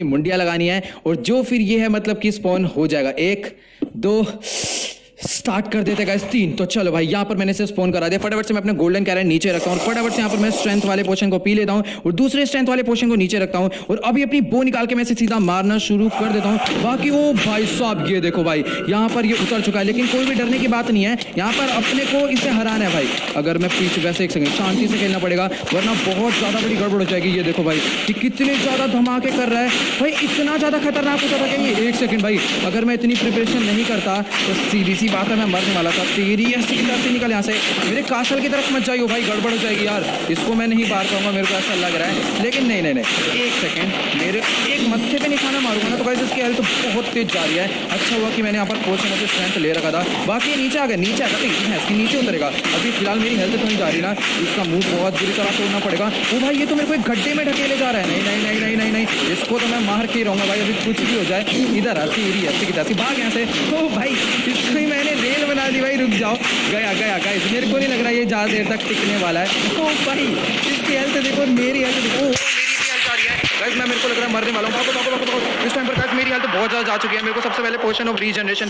मुंडिया लगानी है और जो फिर ये है मतलब कि स्पॉन हो जाएगा। 1 2 स्टार्ट कर देते गाइस 3। तो चलो भाई यहाँ पर मैंने इसे स्पॉन करा दिया। फटाफट से मैं अपने गोल्डन कैरेट नीचे रखता हूँ और फटाफट से यहाँ पर मैं स्ट्रेंथ वाले पोशन को पी लेता हूँ और दूसरे स्ट्रेंथ वाले पोशन को नीचे रखता हूँ और अभी अपनी बो निकाल के मैं इसे सीधा मारना शुरू कर देता हूँ। बाकी वो भाई साहब ये देखो भाई यहाँ पर ये उतर चुका है, लेकिन कोई भी डरने की बात नहीं है। यहाँ पर अपने को इसे हराना है भाई। अगर मैं पीछे वैसे 1 सेकंड शांति से खेलना पड़ेगा वरना बहुत ज़्यादा बड़ी गड़बड़ हो जाएगी। ये देखो भाई कि कितने ज़्यादा धमाके कर रहा है भाई, इतना ज़्यादा खतरनाक होता था कि 1 सेकंड भाई अगर मैं इतनी प्रिपरेशन नहीं करता तो सीधी सी बात है मैं मरने वाला था। तेरी ऐसी की तरफ से निकल यहाँ से, मेरे कासल की तरफ मत जाइयो भाई, गड़बड़ हो जाएगी यार। इसको मैं नहीं पार पाऊंगा मेरे को ऐसा लग रहा है, लेकिन नहीं 1 सेकंड मेरे एक मत्थे पे निशाना मारूंगा ना तो भाई इसकी हेल्थ बहुत तेज जा रही है। अच्छा हुआ कि मैंने यहाँ पर पोशन से स्ट्रेंथ ले रखा था। बाकी नीचे आ गया, नीचे आ गया इसके नीचे उतरेगा। अभी फिलहाल मेरी हेल्थ तो नहीं जा रही ना, इसका मुंह बहुत बुरी तरह तोड़ना पड़ेगा। वो भाई ये तो मेरे को एक गड्ढे में ढकेले जा रहा है। नहीं, इसको तो मैं मार के ही रहूँगा भाई, अभी कुछ भी हो जाए। इधर आती है ऐसी की तैसी, भाग यहाँ से। तो भाई इसको ही मैंने रेल बना दी भाई, रुक जाओ। गया गाइस, मेरे को नहीं लग रहा है ये ज़्यादा देर तक टिकने वाला है। तो भाई इसकी हेल्थ देखो, मेरी हेल्थ देखो, मेरी भी हेल्थ आ रही है गाइस। मैं मेरे को लग रहा है मरने वाला हूँ। इस टाइम पर गाइस मेरी हेल्थ बहुत ज़्यादा जा चुकी है। मेरे को सबसे पहले पोशन ऑफ रीजनरेशन